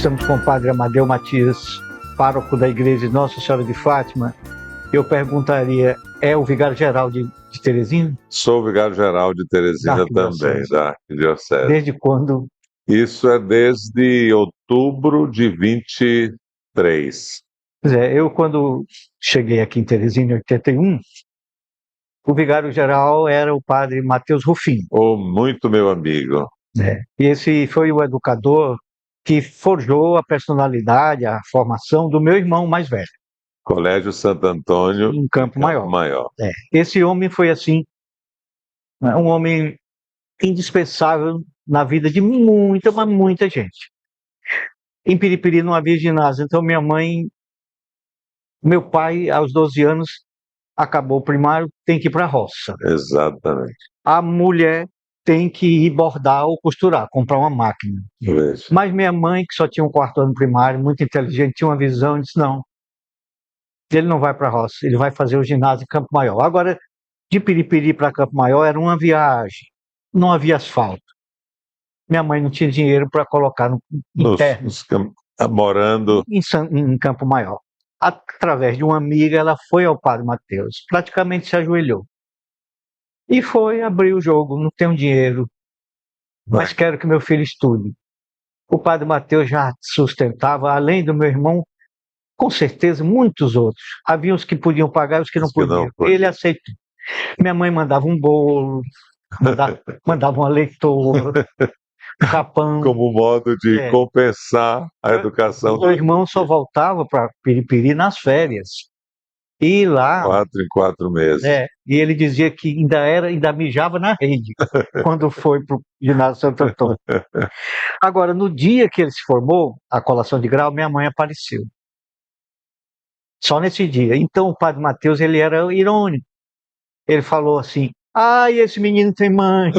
Estamos com o padre Amadeu Matias, pároco da igreja de Nossa Senhora de Fátima. Eu perguntaria, é o vigário-geral de Teresina? Sou vigário-geral de Teresina também, da Arquidiocese. Desde quando? Isso é desde outubro de 23. Pois é, eu quando cheguei aqui em Teresina em 81, o vigário-geral era o padre Matheus Rufim. Oh, muito meu amigo. E esse foi o educador que forjou a personalidade, a formação do meu irmão mais velho. Colégio Santo Antônio, em Campo Maior. Esse homem foi assim, um homem indispensável na vida de muita, mas muita gente. Em Piripiri não havia ginásio, então meu pai, aos 12 anos, acabou o primário, tem que ir para a roça. Exatamente. A mulher tem que ir bordar ou costurar, comprar uma máquina. Veja. Mas minha mãe, que só tinha um quarto ano primário, muito inteligente, tinha uma visão, disse, não, ele não vai para a roça, ele vai fazer o ginásio em Campo Maior. Agora, de Piripiri para Campo Maior era uma viagem, não havia asfalto. Minha mãe não tinha dinheiro para colocar interno, morando em Campo Maior. Através de uma amiga, ela foi ao padre Matheus, praticamente se ajoelhou. E foi abrir o jogo, não tenho dinheiro, mas quero que meu filho estude. O padre Matheus já sustentava, além do meu irmão, com certeza, muitos outros. Havia os que podiam pagar e os que não podiam. Ele aceitou. Minha mãe mandava um bolo, mandava uma leitora, um capão. Como modo de compensar a educação. Meu irmão só voltava para Piripiri nas férias. E lá... 4 em 4 meses. E ele dizia que ainda mijava na rede, quando foi para o ginásio Santo Antônio. Agora, no dia que ele se formou, a colação de grau, minha mãe apareceu. Só nesse dia. Então, o padre Matheus, ele era irônico. Ele falou assim, esse menino tem mãe.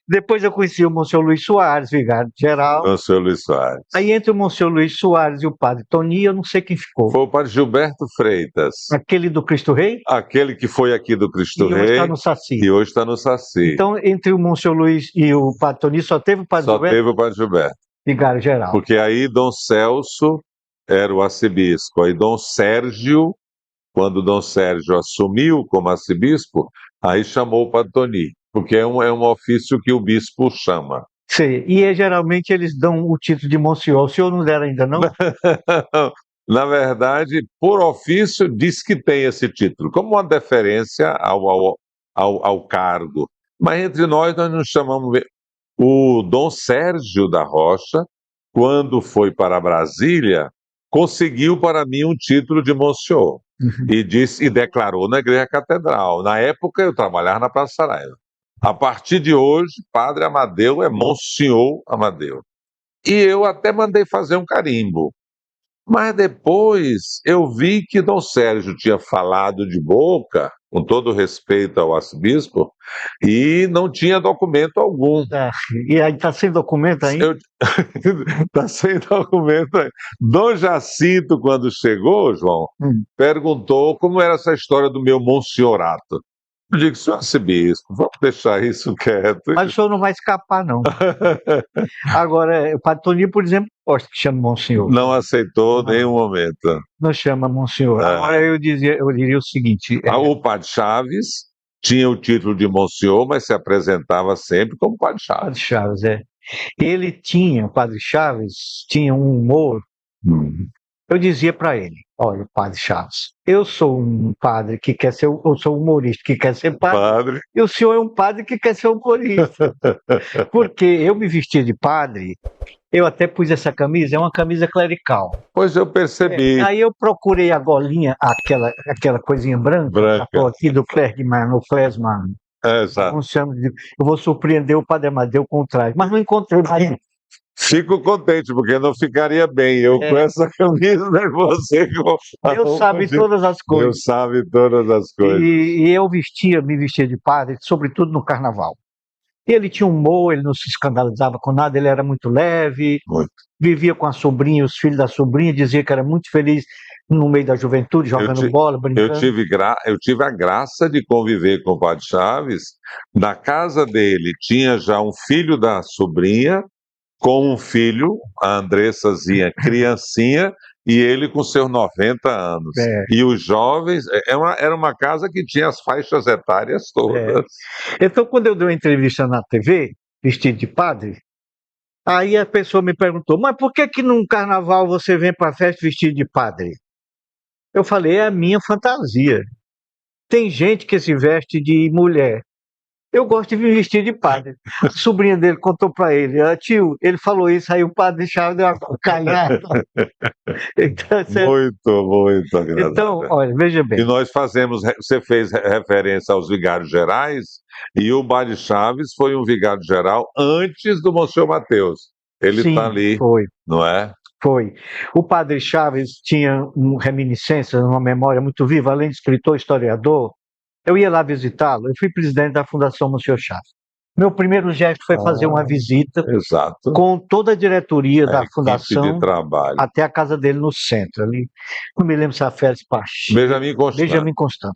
Depois eu conheci o Monsenhor Luiz Soares, vigário-geral. Monsenhor Luiz Soares. Aí entre o Monsenhor Luiz Soares e o padre Toni, eu não sei quem ficou. Foi o padre Gilberto Freitas. Aquele do Cristo Rei? Aquele que foi aqui do Cristo Rei. E hoje está no Saci. E hoje está no Saci. Então, entre o Monsenhor Luiz e o padre Toni, só teve o padre Gilberto? Só teve o padre Gilberto. Vigário-geral. Porque aí Dom Celso era o arcebispo. Aí Dom Sérgio, quando Dom Sérgio assumiu como arcebispo, aí chamou o padre Toni. Porque é um ofício que o bispo chama. Sim, e geralmente eles dão o título de Monsenhor. O senhor não der ainda, não? Na verdade, por ofício, diz que tem esse título, como uma deferência ao cargo. Mas entre nós nos chamamos... O Dom Sérgio da Rocha, quando foi para Brasília, conseguiu para mim um título de Monsenhor. E declarou na Igreja Catedral. Na época, eu trabalhava na Praça Saraiva. A partir de hoje, Padre Amadeu é Monsenhor Amadeu. E eu até mandei fazer um carimbo. Mas depois eu vi que Dom Sérgio tinha falado de boca, com todo respeito ao arcebispo, e não tinha documento algum. E aí está sem documento ainda? Está sem documento ainda. Dom Jacinto, quando chegou, João, perguntou como era essa história do meu monsenhorato. Eu digo, senhor arcebispo, vamos deixar isso quieto. Mas o senhor não vai escapar, não. Agora, o padre Toni, por exemplo, gosta que chame Monsenhor. Não aceitou nenhum momento. Não chama Monsenhor. Agora eu diria o seguinte... O padre Chaves tinha o título de Monsenhor, mas se apresentava sempre como padre Chaves. Padre Chaves, o padre Chaves tinha um humor... Eu dizia para ele, olha, padre Chaves, eu sou um padre que quer ser, eu sou um humorista que quer ser padre, e o senhor é um padre que quer ser humorista. Porque eu me vestia de padre, eu até pus essa camisa, é uma camisa clerical. Pois eu percebi. Aí eu procurei a golinha, aquela coisinha branca. Aqui do Clergyman, no Klesman. Exato. Eu vou surpreender o padre Amadeu com o traje, mas não encontrei mais. Fico contente, porque não ficaria bem eu com essa camisa, né? Você com... Deus sabe todas as coisas. Deus sabe todas as coisas. E eu me vestia de padre, sobretudo no carnaval. Ele tinha humor, ele não se escandalizava com nada, ele era muito leve, vivia com a sobrinha, os filhos da sobrinha, dizia que era muito feliz no meio da juventude, jogando bola, brincando. Eu tive a graça de conviver com o padre Chaves. Na casa dele tinha já um filho da sobrinha, com um filho, a Andressazinha criancinha, e ele com seus 90 anos. É. E os jovens, era uma casa que tinha as faixas etárias todas. Então, quando eu dei uma entrevista na TV, vestido de padre, aí a pessoa me perguntou, mas por que que num carnaval você vem para a festa vestido de padre? Eu falei, é a minha fantasia. Tem gente que se veste de mulher. Eu gosto de me vestir de padre. A sobrinha dele contou para ele, tio, ele falou isso, aí o padre Chaves deu uma calhada. Muito agradável. Então, olha, veja bem. E nós você fez referência aos vigários gerais, e o Padre Chaves foi um vigário geral antes do Monsenhor Mateus. Ele está ali, foi. não é? Foi. O padre Chaves tinha reminiscências, uma memória muito viva, além de escritor, historiador. Eu ia lá visitá-lo, eu fui presidente da Fundação Monsenhor Chaves. Meu primeiro gesto foi fazer uma visita com toda a diretoria da fundação de trabalho. até a casa dele no centro, ali. Não me lembro se a Félix Pacheco. Benjamin Constant.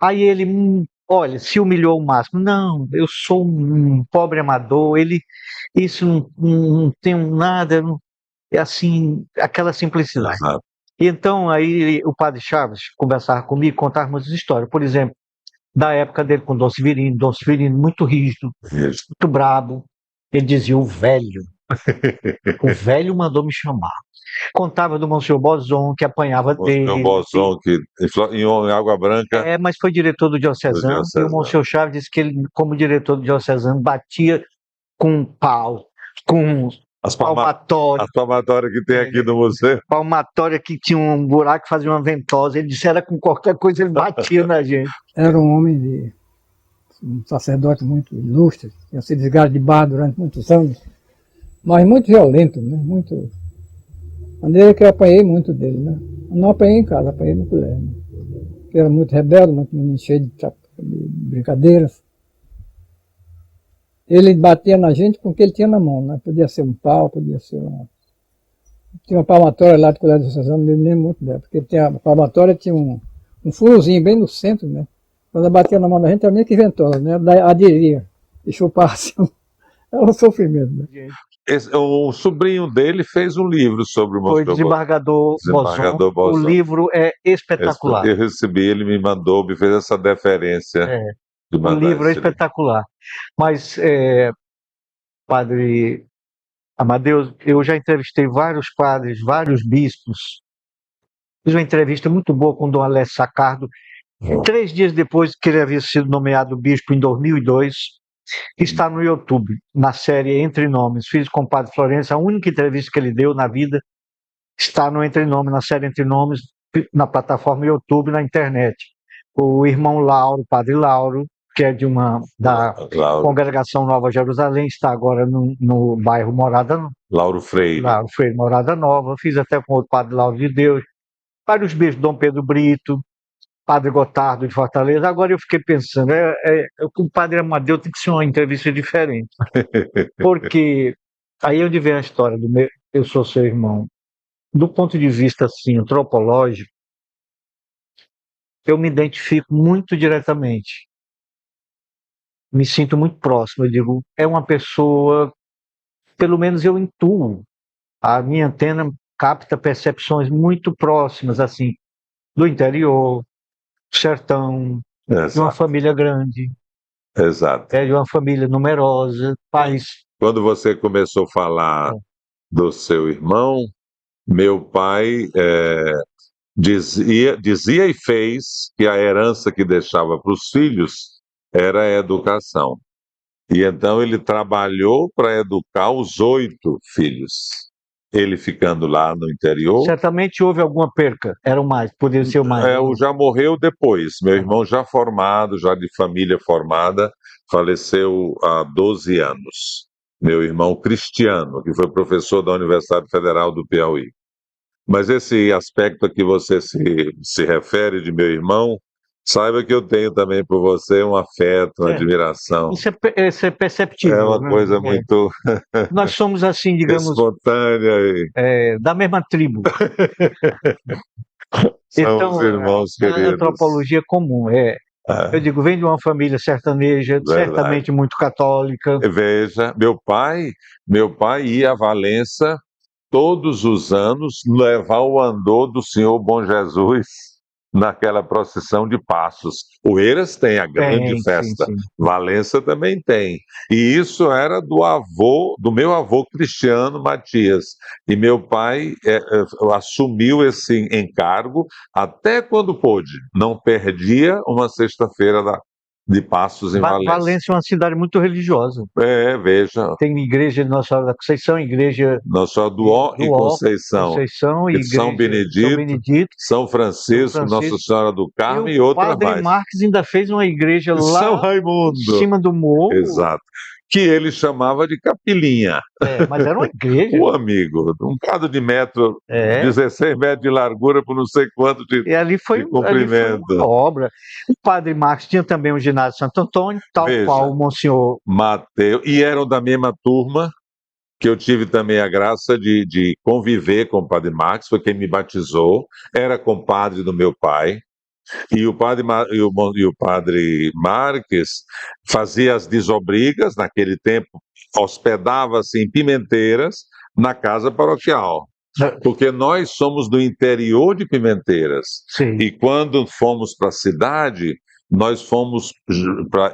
Aí ele, olha, se humilhou ao máximo. Não, eu sou um pobre amador, isso não tenho nada, é assim, aquela simplicidade. Exato. E então aí o padre Chaves conversava comigo, contava muitas histórias. Por exemplo, da época dele com Dom Severino muito rígido, muito brabo. Ele dizia, o velho mandou me chamar. Contava do Monsenhor Bozon, que apanhava dele. O Bozon, que em Água Branca. Mas foi diretor do Diocesano, e o Monsenhor Chaves disse que ele, como diretor do Diocesano, batia com um pau, com as palmatórias que tem aqui no museu. Palmatória que tinha um buraco, fazia uma ventosa. Ele disse, era com qualquer coisa, ele batia na gente. Era um homem um sacerdote muito ilustre, tinha sido vigário de bar durante muitos anos, mas muito violento, né? Muito. Maneira que eu apanhei muito dele, né? Eu não apanhei em casa, apanhei no colégio. Né? Porque era muito rebelde, muito menino cheio de brincadeiras. Ele batia na gente com o que ele tinha na mão, né? Podia ser um pau, podia ser uma... Tinha uma palmatória lá do Colégio Diocesano, não me lembro muito dela, porque a palmatória tinha um furozinho bem no centro, né? Quando ela batia na mão da gente, era meio que ventosa, né? Ela aderia e chupava assim. Era um sofrimento, né? O sobrinho dele fez um livro sobre o Monsenhor. Foi Desembargador Bozon. O livro é espetacular. Eu recebi, ele me mandou, me fez essa deferência. O livro é espetacular. Mas, padre Amadeus, eu já entrevistei vários padres, vários bispos. Fiz uma entrevista muito boa com o Dom Alessio Sacardo, 3 dias depois que ele havia sido nomeado bispo em 2002, que está no YouTube, na série Entre Nomes. Fiz com o padre Florencio, a única entrevista que ele deu na vida está no Entre Nomes, na série Entre Nomes, na plataforma YouTube, na internet. O irmão Lauro, padre Lauro, que é da Congregação Nova Jerusalém, está agora no bairro Morada. Lauro Freire. Lauro Freire, Morada Nova. Fiz até com o padre Lauro de Deus. Vários bispos, Dom Pedro Brito, padre Gotardo de Fortaleza. Agora eu fiquei pensando, com o padre Amadeu tem que ser uma entrevista diferente. Porque aí é onde vem a história do eu sou seu irmão. Do ponto de vista assim, antropológico, eu me identifico muito diretamente. Me sinto muito próximo. Eu digo, é uma pessoa, pelo menos eu intuo. A minha antena capta percepções muito próximas, assim, do interior, do sertão, de uma família grande. Exato. De uma família numerosa, pais. Quando você começou a falar do seu irmão, meu pai dizia e fez que a herança que deixava para os filhos era a educação. E então ele trabalhou para educar os 8 filhos. Ele ficando lá no interior. Certamente houve alguma perca, eram mais, poderia ser mais. Já morreu depois. Meu irmão já formado, já de família formada, faleceu há 12 anos. Meu irmão Cristiano, que foi professor da Universidade Federal do Piauí. Mas esse aspecto a que você se refere de meu irmão, saiba que eu tenho também por você um afeto, uma admiração. Isso é perceptível. É uma coisa muito... Nós somos assim, digamos... espontânea. Da mesma tribo. Somos irmãos queridos. A antropologia comum Eu digo, vem de uma família sertaneja, certamente muito católica. Veja, meu pai ia a Valença todos os anos levar o andor do Senhor Bom Jesus naquela procissão de Passos. Oeiras tem a grande festa, Sim. Valença também tem. E isso era do meu avô Cristiano Matias. E meu pai assumiu esse encargo até quando pôde. Não perdia uma sexta-feira de Passos em Valença. Valença é uma cidade muito religiosa. Veja. Tem igreja de Nossa Senhora da Conceição, igreja Nossa Senhora do Ó e Conceição, igreja São Benedito, São Francisco, Nossa Senhora do Carmo e outra mais. O Padre Marques ainda fez uma igreja lá São Raimundo, em cima do morro. Exato. Que ele chamava de capilinha. Mas era uma igreja. O amigo, um bocado de metro, 16 metros de largura por não sei quanto de comprimento. Ali foi uma obra. O Padre Marques tinha também o ginásio Santo Antônio, tal qual o Monsenhor Mateus, e eram da mesma turma, que eu tive também a graça de conviver com o Padre Marques, foi quem me batizou, era compadre do meu pai. E o padre Marques fazia as desobrigas, naquele tempo, hospedava-se em Pimenteiras, na casa paroquial. Porque nós somos do interior de Pimenteiras. Sim. E quando fomos para a cidade, nós fomos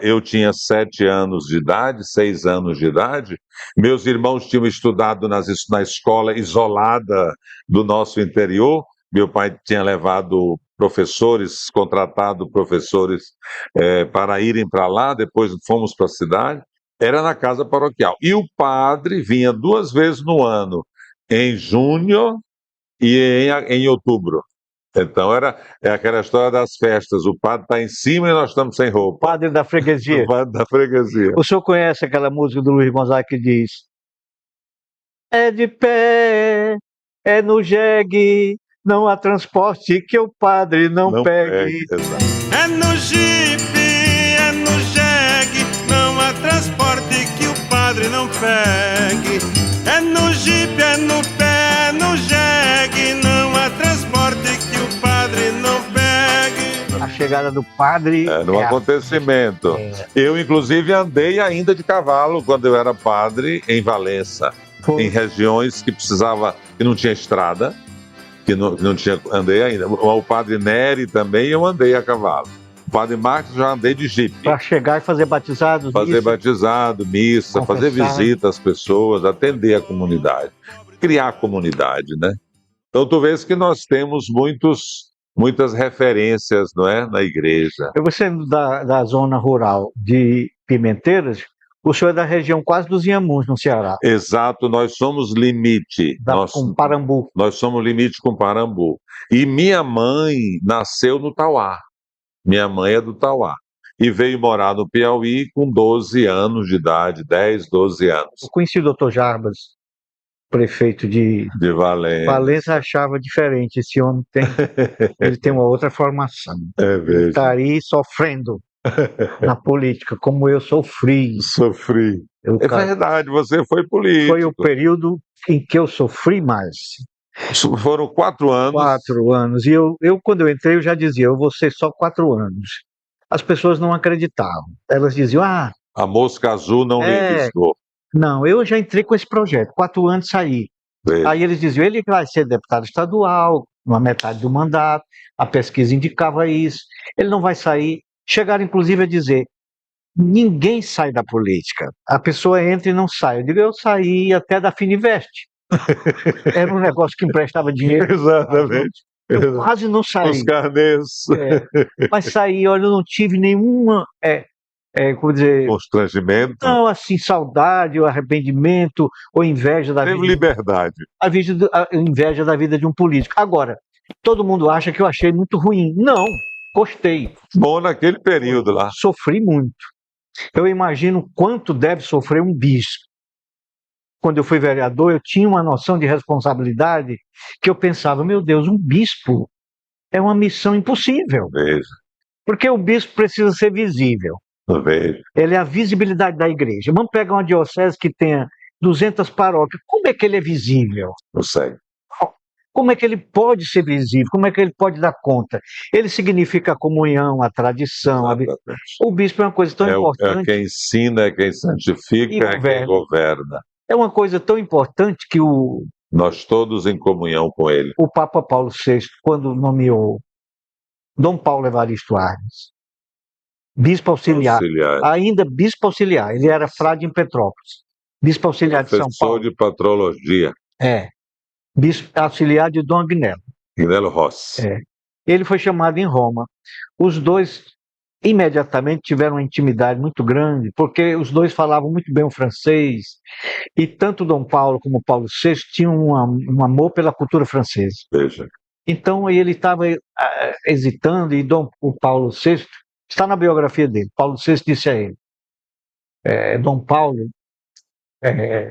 eu tinha 7 anos de idade, 6 anos de idade, meus irmãos tinham estudado na escola isolada do nosso interior, meu pai tinha levado contratado professores para irem para lá, depois fomos para a cidade, era na casa paroquial. E o padre vinha 2 vezes no ano, em junho e em outubro. Então é aquela história das festas, o padre está em cima e nós estamos sem roupa. O padre da freguesia. O padre da freguesia. O senhor conhece aquela música do Luiz Gonzaga que diz: é de pé, é no jegue, não há transporte que o padre não pegue. É no jipe, é no jegue, não há transporte que o padre não pegue. É no jipe, é no pé, é no jegue, não há transporte que o padre não pegue. A chegada do padre no acontecimento. Eu, inclusive, andei ainda de cavalo quando eu era padre em Valença, em regiões que não tinha estrada, que não tinha, andei ainda. O padre Neri também eu andei a cavalo. O padre Marcos já andei de jipe. Para chegar e fazer batizados, missa, fazer visita às pessoas, atender a comunidade, criar comunidade, né? Então tu vês que nós temos muitas referências, não é, na igreja. Eu vou sendo da zona rural de Pimenteiras, o senhor é da região quase dos Inhamuns, no Ceará. Exato, nós somos limite. Com Parambu. Nós somos limite com Parambu. E minha mãe nasceu no Tauá. Minha mãe é do Tauá. E veio morar no Piauí com 12 anos de idade, 10, 12 anos. Eu conheci o doutor Jarbas, prefeito de Valença. Valença, achava diferente. Esse homem ele tem uma outra formação. Ele está aí sofrendo na política, como eu sofri. É verdade, você foi político. Foi o período em que eu sofri mais. Foram 4 anos. 4 anos. E eu, quando eu entrei, eu já dizia, eu vou ser só 4 anos. As pessoas não acreditavam. Elas diziam, a mosca azul não lhe riscou. Não, eu já entrei com esse projeto, 4 anos saí. Aí eles diziam, ele vai ser deputado estadual, uma metade do mandato, a pesquisa indicava isso, ele não vai sair. Chegaram, inclusive, a dizer, ninguém sai da política, a pessoa entra e não sai. Eu digo, eu saí até da Fininvest. Era um negócio que emprestava dinheiro. Exatamente. Eu quase não saí. Os carnês. Mas saí, olha, eu não tive nenhuma... como dizer, constrangimento? Não, assim, saudade, ou arrependimento, ou inveja da vida. Teve liberdade. A inveja da vida de um político. Agora, todo mundo acha que eu achei muito ruim. Não, gostei. Bom naquele período lá. Sofri muito. Eu imagino quanto deve sofrer um bispo. Quando eu fui vereador, eu tinha uma noção de responsabilidade que eu pensava, meu Deus, um bispo é uma missão impossível. Veja. Porque o bispo precisa ser visível. Veja. Ele é a visibilidade da igreja. Vamos pegar uma diocese que tenha 200 paróquias. Como é que ele é visível? Não sei. Como é que ele pode ser visível? Como é que ele pode dar conta? Ele significa a comunhão, a tradição. Exatamente. O bispo é uma coisa tão É importante. quem ensina, é quem santifica, E é quem governa. É uma coisa tão importante que Nós todos em comunhão com ele. o Papa Paulo VI, quando nomeou Dom Paulo Evaristo Arnes, bispo auxiliar, ainda bispo auxiliar, ele era frade em Petrópolis, bispo auxiliar de São Paulo. Professor de patrologia. Bispo auxiliar de Dom Agnello. Agnello Rossi. Ele foi chamado em Roma. Os dois imediatamente tiveram uma intimidade muito grande, porque os dois falavam muito bem o francês, e tanto Dom Paulo como Paulo VI tinham um amor pela cultura francesa. Veja. Então ele estava hesitando, e o Paulo VI, está na biografia dele, Paulo VI disse a ele, Dom Paulo,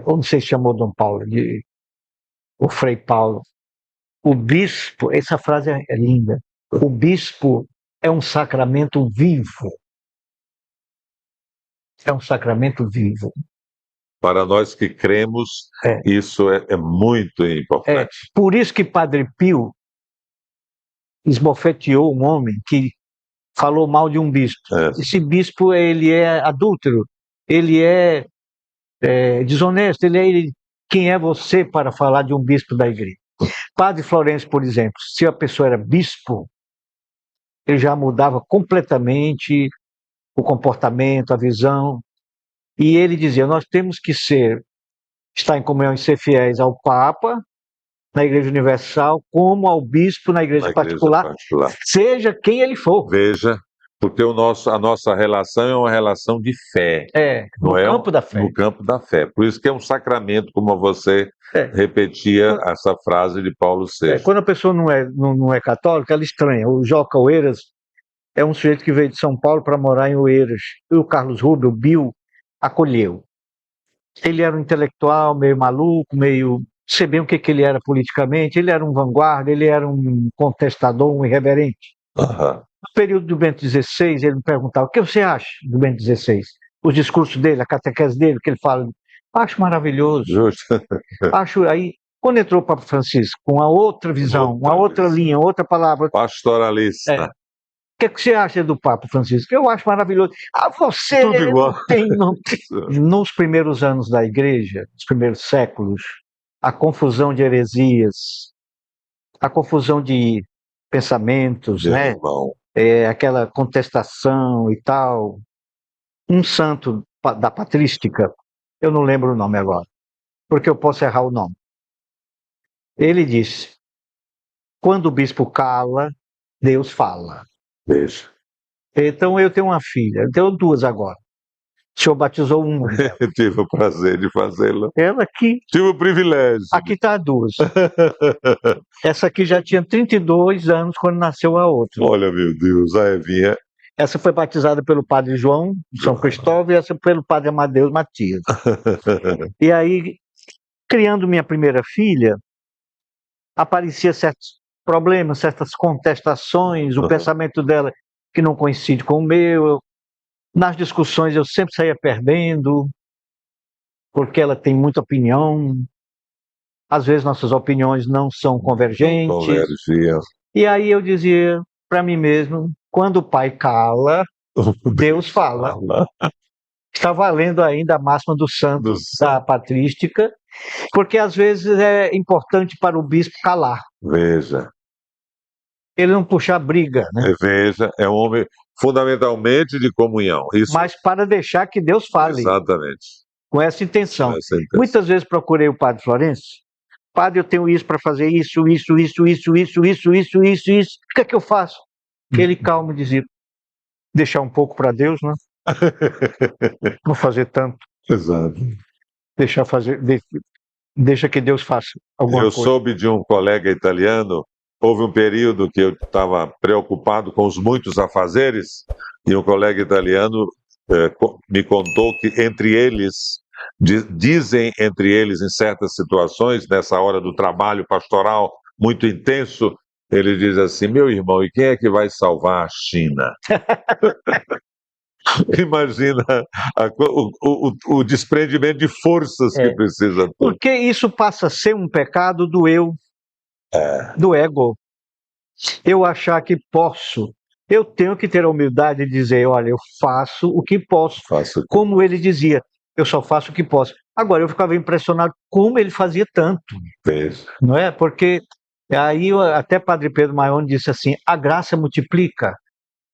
ou não sei se chamou Dom Paulo, o Frei Paulo, o bispo, essa frase é linda, o bispo é um sacramento vivo. É um sacramento vivo. Para nós que cremos, isso é muito importante. Por isso que Padre Pio esbofeteou um homem que falou mal de um bispo. Esse bispo, ele é adúltero, ele é desonesto, quem é você para falar de um bispo da igreja? Padre Florencio, por exemplo, se a pessoa era bispo, ele já mudava completamente o comportamento, a visão, e ele dizia, nós temos que estar em comunhão e ser fiéis ao Papa, na Igreja Universal, como ao bispo na igreja particular, seja quem ele for. Veja, porque a nossa relação é uma relação de fé. No campo da fé. No campo da fé. Por isso que é um sacramento, como você repetia essa frase de Paulo VI. Quando a pessoa não é católica, ela estranha. O Joca Oeiras é um sujeito que veio de São Paulo para morar em Oeiras. E o Carlos Rubio, o Bill, acolheu. Ele era um intelectual meio maluco, meio... Sei bem o que ele era politicamente. Ele era um vanguarda, ele era um contestador, um irreverente. No período do Bento XVI, ele me perguntava, o que você acha do Bento XVI? Os discursos dele, a catequese dele, que ele fala, acho maravilhoso. Justo. Acho aí, quando entrou o Papa Francisco, com uma outra visão, uma outra linha, outra palavra. Pastoralista. O que você acha do Papa Francisco? Eu acho maravilhoso. Você tudo igual. Não tem. Nos primeiros anos da igreja, nos primeiros séculos, a confusão de heresias, a confusão de pensamentos, né? Aquela contestação e tal. Um santo da patrística, eu não lembro o nome agora, porque eu posso errar o nome. Ele disse, quando o bispo cala, Deus fala. Veja. Então eu tenho uma filha, eu tenho duas agora. O senhor batizou uma. Eu tive o prazer de fazê-la. Ela aqui. Tive o privilégio. Aqui está duas. Essa aqui já tinha 32 anos quando nasceu a outra. Olha, meu Deus, a Evinha. Essa foi batizada pelo padre João de São Cristóvão e essa pelo padre Amadeus Matias. E aí, criando minha primeira filha, aparecia certos problemas, certas contestações, o pensamento dela que não coincide com o meu. Nas discussões eu sempre saía perdendo, porque ela tem muita opinião. Às vezes nossas opiniões não são convergentes. Convergiam. E aí eu dizia para mim mesmo, quando o pai cala, Deus fala. Está valendo ainda a máxima do santo da patrística, porque às vezes é importante para o bispo calar. Veja. Ele não puxar briga, né? Veja, é um homem fundamentalmente de comunhão. Isso. Mas para deixar que Deus fale. Exatamente. Com essa intenção. Muitas vezes procurei o padre Florencio. Padre, eu tenho isso para fazer, isso. O que é que eu faço? Ele calmo dizia, deixar um pouco para Deus, né? Não fazer tanto. Exato. Deixa que Deus faça alguma coisa. Eu soube de um colega italiano, houve um período que eu estava preocupado com os muitos afazeres, e um colega italiano me contou que entre eles, dizem entre eles em certas situações, nessa hora do trabalho pastoral muito intenso, ele diz assim, meu irmão, e quem é que vai salvar a China? Imagina o desprendimento de forças que precisa ter. Porque isso passa a ser um pecado do eu. do ego. Eu achar que posso. Eu tenho que ter a humildade de dizer, olha, eu faço o que posso. Faço. Como ele dizia, eu só faço o que posso. Agora, eu ficava impressionado como ele fazia tanto, Veja. não é? Porque aí até Padre Pedro Maione disse assim, a graça multiplica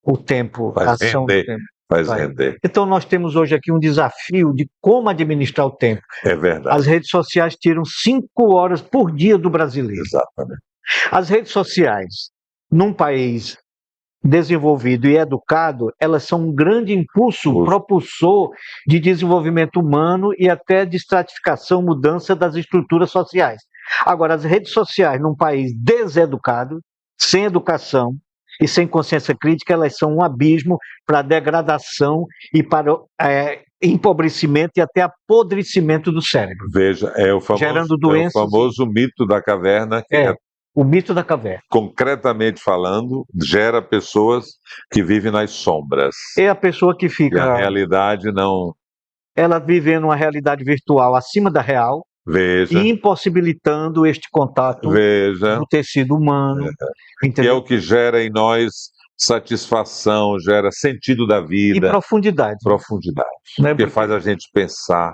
o tempo, a Faz ação do render. tempo. Faz Vai. render. Então, nós temos hoje aqui um desafio de como administrar o tempo. É verdade. As redes sociais tiram 5 horas por dia do brasileiro. Exatamente. As redes sociais, num país desenvolvido e educado, elas são um grande impulso, propulsor de desenvolvimento humano e até de estratificação, mudança das estruturas sociais. Agora, as redes sociais, num país deseducado, sem educação e sem consciência crítica, elas são um abismo para a degradação e para empobrecimento e até apodrecimento do cérebro. Veja, gerando doenças. É o famoso mito da caverna, que o mito da caverna. Concretamente falando, gera pessoas que vivem nas sombras. É a pessoa que E fica... a realidade não... Ela vivendo uma realidade virtual acima da real, Veja. e impossibilitando este contato Veja. do tecido humano. Que é o que gera em nós satisfação, gera sentido da vida. E profundidade. Profundidade. Não é porque faz a gente pensar,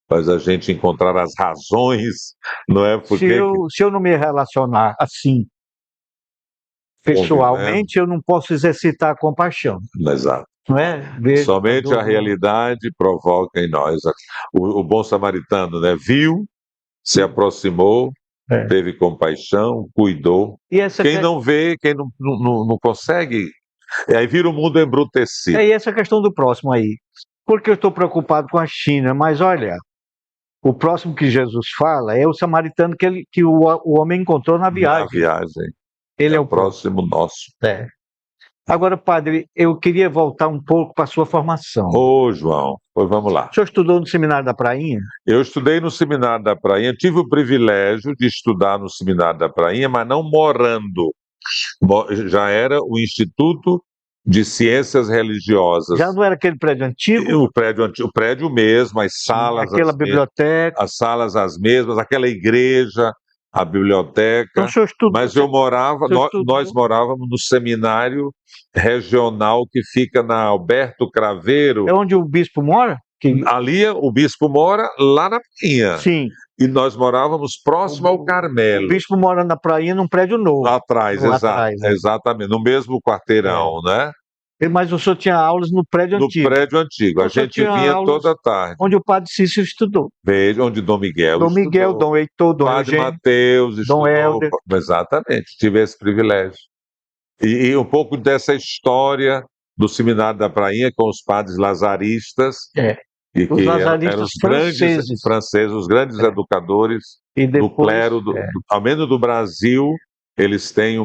faz a gente encontrar as razões, não é? Porque se eu não me relacionar assim, pessoalmente, eu não posso exercitar a compaixão. Exato. Não é? Somente a realidade provoca em nós. O bom samaritano, né? Viu, se aproximou, teve compaixão, cuidou. Quem não vê, quem não consegue, aí vira o mundo embrutecido. E essa questão do próximo aí. Porque eu estou preocupado com a China, mas olha, o próximo que Jesus fala é o samaritano que o homem encontrou na viagem. Na viagem. Ele é o próximo nosso. Agora, padre, eu queria voltar um pouco para a sua formação. Ô, João, pois vamos lá. O senhor estudou no Seminário da Prainha? Eu estudei no Seminário da Prainha, tive o privilégio de estudar no Seminário da Prainha, mas não morando. Já era o Instituto de Ciências Religiosas. Já não era aquele prédio antigo? O prédio antigo, o prédio mesmo, as salas... Aquela biblioteca? As salas as mesmas, aquela igreja, a biblioteca. Então, o senhor estudou, mas eu morava, nós morávamos no seminário regional que fica na Alberto Craveiro. É onde o bispo mora? Ali o bispo mora lá na Prainha. Sim. E nós morávamos próximo ao Carmelo. O bispo mora na Prainha num prédio novo. Lá atrás, exatamente, no mesmo quarteirão, né? Mas o senhor tinha aulas no prédio antigo? No prédio antigo, a gente vinha toda tarde. Onde o padre Cícero estudou. Veja, onde Dom Miguel Dom Miguel, estudou. Dom Heitor, Dom Padre Eugênio, Mateus Dom estudou. Helder. Exatamente, tive esse privilégio. E um pouco dessa história do Seminário da Prainha com os padres lazaristas. E os lazaristas eram os grandes franceses, os grandes educadores do clero, ao menos do Brasil. Eles têm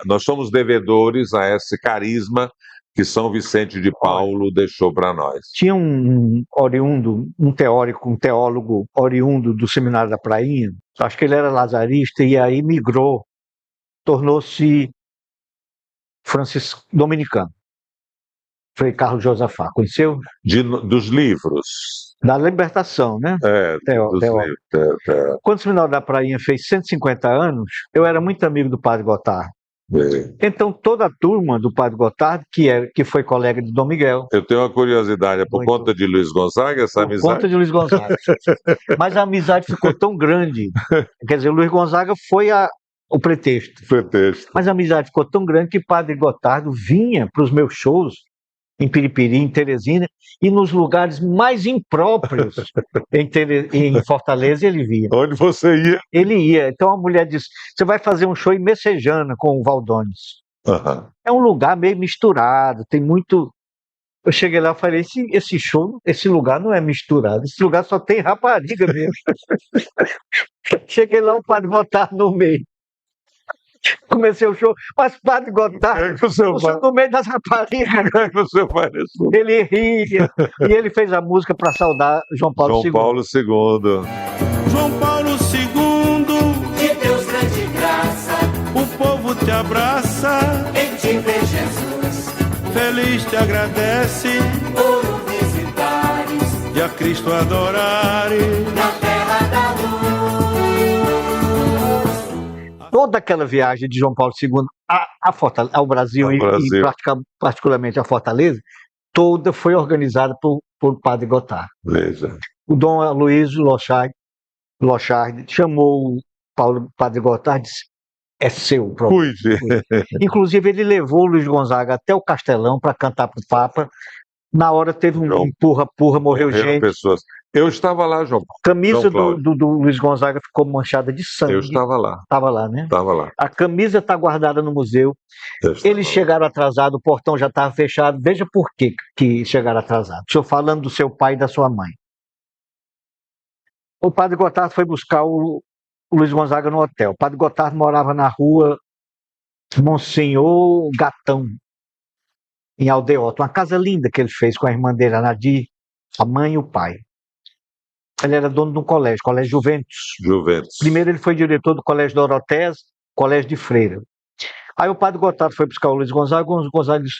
nós somos devedores a esse carisma que São Vicente de Paulo deixou para nós. Tinha um teólogo oriundo do Seminário da Prainha, acho que ele era lazarista e aí migrou, tornou-se dominicano. Frei Carlos Josafá, conheceu? Dos livros. Da libertação, né? Dos livros. Quando o Seminário da Prainha fez 150 anos, eu era muito amigo do padre Gotardo. Então, toda a turma do padre Gotardo, que foi colega de Dom Miguel. Eu tenho uma curiosidade, é por conta de Luiz Gonzaga, essa amizade? Por conta de Luiz Gonzaga. Mas a amizade ficou tão grande. Quer dizer, o Luiz Gonzaga foi o pretexto. Mas a amizade ficou tão grande que padre Gotardo vinha para os meus shows em Piripiri, em Teresina, e nos lugares mais impróprios em Fortaleza ele via. Onde você ia? Ele ia. Então a mulher disse, você vai fazer um show em Messejana com o Valdones. É um lugar meio misturado, tem muito... Eu cheguei lá e falei, esse lugar não é misturado, esse lugar só tem rapariga mesmo. Cheguei lá, o padre Gotardo no meio. Comecei o show, mas padre Gotardo, no meio das raparigas. Ele ria, e ele fez a música para saudar João Paulo II. João Paulo II, de Deus grande graça, o povo te abraça, em te ver Jesus, feliz te agradece, por o visitares, e a Cristo adorares, na terra da luz. Toda aquela viagem de João Paulo II ao Brasil, Ao Brasil. particularmente a Fortaleza, toda foi organizada por Padre Gotardo. Veja. O Dom Aloysio Lochard chamou o Padre Gotardo e disse: é seu o problema. Cuide. Inclusive, ele levou o Luiz Gonzaga até o Castelão para cantar para o Papa. Na hora teve um João, empurra-purra, morreu Morreram gente. pessoas. Eu estava lá, João. Camisa João Cláudio. do Luiz Gonzaga ficou manchada de sangue. Eu estava lá. Estava lá, né? Estava lá. A camisa está guardada no museu. Eu estava Eles lá. chegaram atrasados, o portão já estava fechado. Veja por que chegaram atrasados. O senhor falando do seu pai e da sua mãe. O Padre Gotardo foi buscar o Luiz Gonzaga no hotel. O Padre Gotardo morava na rua Monsenhor Gatão, em Aldeota. Uma casa linda que ele fez com a irmã dele, a Nadir, a mãe e o pai. Ele era dono de um colégio Juventus. Juventus. Primeiro ele foi diretor do Colégio Dorotés, Colégio de Freira. Aí o Padre Gotardo foi buscar o Luiz Gonzaga, o Luiz Gonzaga disse: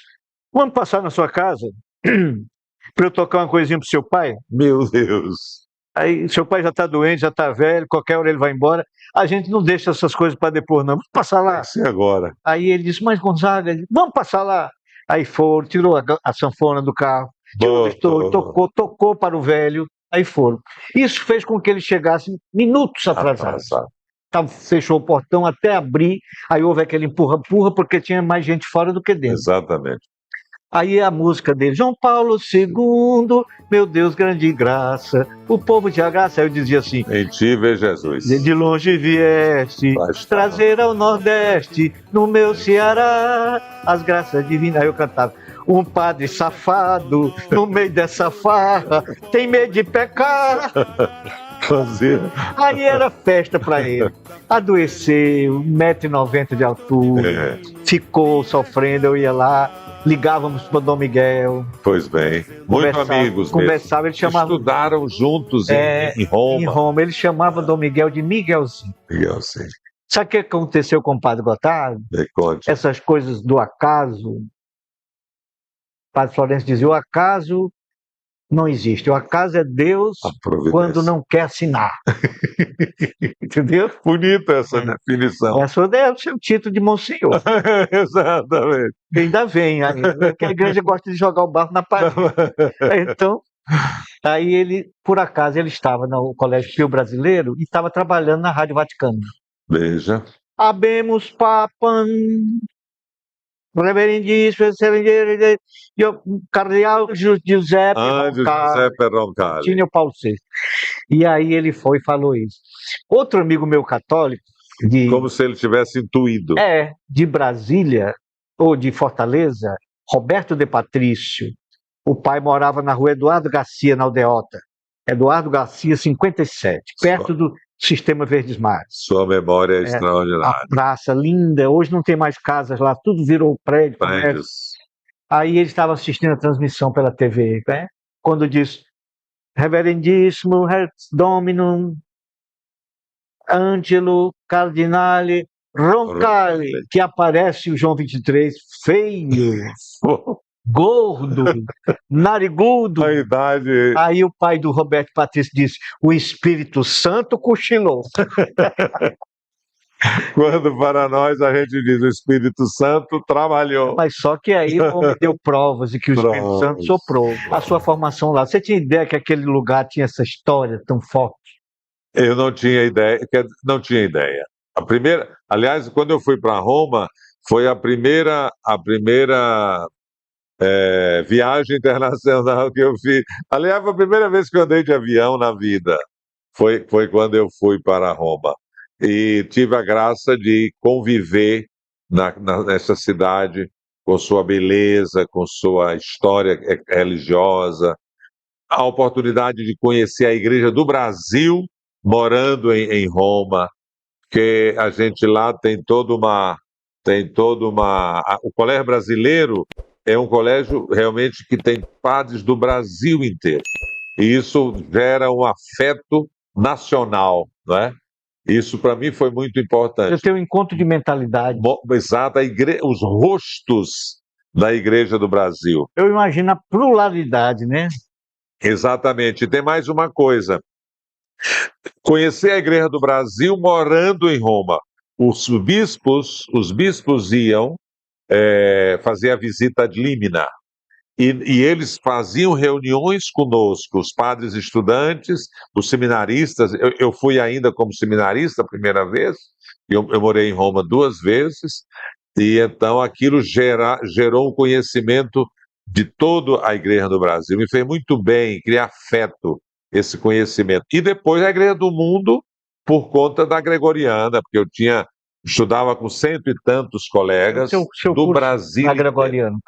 vamos passar na sua casa para eu tocar uma coisinha pro seu pai? Meu Deus. Aí seu pai já está doente, já está velho, qualquer hora ele vai embora. A gente não deixa essas coisas para depois, não. Vamos passar lá. Assim agora. Aí ele disse: mas Gonzaga, vamos passar lá. Aí foram, tirou a sanfona do carro, tirou o estouro, tocou para o velho, aí foram. Isso fez com que ele chegasse minutos atrasados. Fechou o portão até abrir, aí houve aquele empurra-empurra, porque tinha mais gente fora do que dentro. Exatamente. Aí a música dele, João Paulo II, meu Deus, grande graça, o povo te agraça. Aí eu dizia assim: em ti vê Jesus. de longe vieste, trazer ao Nordeste, no meu Ceará, as graças divinas. Aí eu cantava: um padre safado, no meio dessa farra, tem medo de pecar. Aí era festa para ele. Adoeceu, 1,90 m de altura, ficou sofrendo, eu ia lá. Ligávamos para o Dom Miguel. Pois bem, muito amigos conversava, ele chamava. Estudaram juntos em Roma. Em Roma, ele chamava Dom Miguel de Miguelzinho. Miguelzinho. Sabe o que aconteceu com o Padre Gotardo? Essas coisas do acaso. O Padre Florencio dizia: o acaso não existe. O acaso é Deus quando não quer assinar. Entendeu? Bonita essa definição. Essa é o seu título de Monsenhor. Exatamente. Ainda vem, porque a igreja gosta de jogar o barro na parede. Então, aí ele, por acaso, ele estava no Colégio Pio Brasileiro e estava trabalhando na Rádio Vaticano. Veja. Habemus Papam, Reverendíssimo, Cardeal Giuseppe Roncalli, Tinha Paulo VI. E aí ele foi e falou isso. Outro amigo meu católico, como se ele tivesse intuído. De Brasília, ou de Fortaleza, Roberto de Patrício. O pai morava na rua Eduardo Garcia, na Aldeota. Eduardo Garcia, 57, perto do Sistema Verdes Mares. Sua memória é extraordinária. A praça linda, hoje não tem mais casas lá, tudo virou prédio. Aí ele estava assistindo a transmissão pela TV, né? Quando disse: Reverendíssimo Herz Dominum Angelo Cardinale Roncalli, que aparece o João 23, feio, gordo, narigudo. A idade. Aí o pai do Roberto Patrício disse: o Espírito Santo cochilou. Quando para nós a gente diz: o Espírito Santo trabalhou. Mas só que aí o homem deu provas de que o Espírito Santo soprou. A sua formação lá, você tinha ideia que aquele lugar tinha essa história tão forte? Eu não tinha ideia, não tinha ideia. A primeira, aliás, quando eu fui para Roma, foi a primeira viagem internacional que eu fiz. Aliás, foi a primeira vez que eu andei de avião na vida. Foi quando eu fui para Roma. E tive a graça de conviver nessa cidade, com sua beleza, com sua história religiosa. A oportunidade de conhecer a Igreja do Brasil, morando em Roma, que a gente lá tem toda uma... O Colégio Brasileiro é um colégio realmente que tem padres do Brasil inteiro. E isso gera um afeto nacional, não é? Isso para mim foi muito importante. Você tem um encontro de mentalidade. Exato, os rostos da Igreja do Brasil. Eu imagino a pluralidade, né? Exatamente. E tem mais uma coisa. Conhecer a Igreja do Brasil morando em Roma. os bispos iam fazer a visita ad limina. E eles faziam reuniões conosco, os padres estudantes, os seminaristas. Eu fui ainda como seminarista a primeira vez, eu morei em Roma 2 vezes, e então aquilo gerou um conhecimento de toda a igreja do Brasil. Me fez muito bem, criar afeto, esse conhecimento. E depois a igreja do mundo, por conta da Gregoriana, porque eu estudava com 100 e tantos colegas seu do curso Brasil na inteiro. Gregoriana.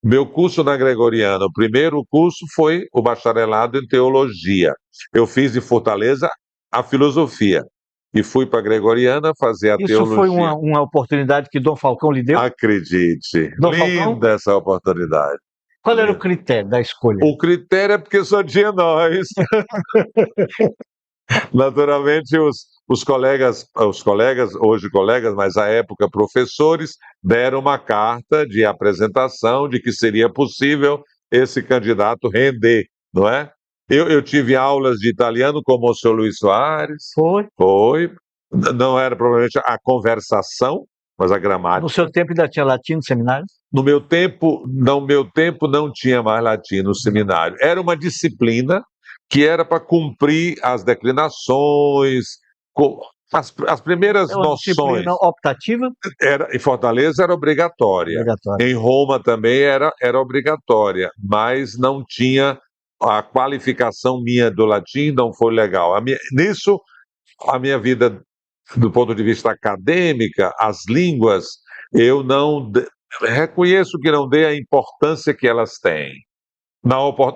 Meu curso na Gregoriana, o primeiro curso foi o bacharelado em teologia. Eu fiz em Fortaleza a filosofia e fui para a Gregoriana fazer a Isso teologia. foi uma oportunidade que Dom Falcão lhe deu? Acredite, Dom Falcão? linda essa oportunidade. Qual era o critério da escolha? O critério é porque só tinha nós. Naturalmente, os colegas, hoje colegas, mas à época professores, deram uma carta de apresentação de que seria possível esse candidato render, não é? Eu tive aulas de italiano com o Monsenhor Luiz Soares. Foi. Não era provavelmente a conversação, mas a gramática. No seu tempo ainda tinha latim no seminário? No meu tempo não tinha mais latim no seminário. Era uma disciplina que era para cumprir as declinações, as primeiras É uma noções. disciplina optativa? Em Fortaleza era obrigatória. Em Roma também era obrigatória, mas não tinha a qualificação minha do latim, não foi legal. Nisso, a minha vida, do ponto de vista acadêmica, as línguas, eu não reconheço que não dei a importância que elas têm.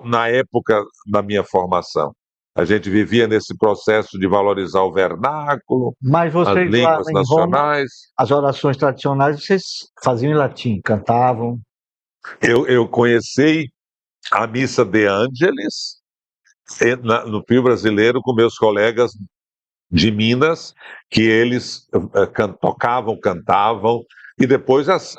Na época da minha formação, a gente vivia nesse processo de valorizar o vernáculo, Mas as vocês lá línguas em Roma, nacionais. as orações tradicionais, vocês faziam em latim, cantavam? Eu conheci a missa de Ângeles no Pio Brasileiro com meus colegas de Minas, que eles tocavam, cantavam, e depois as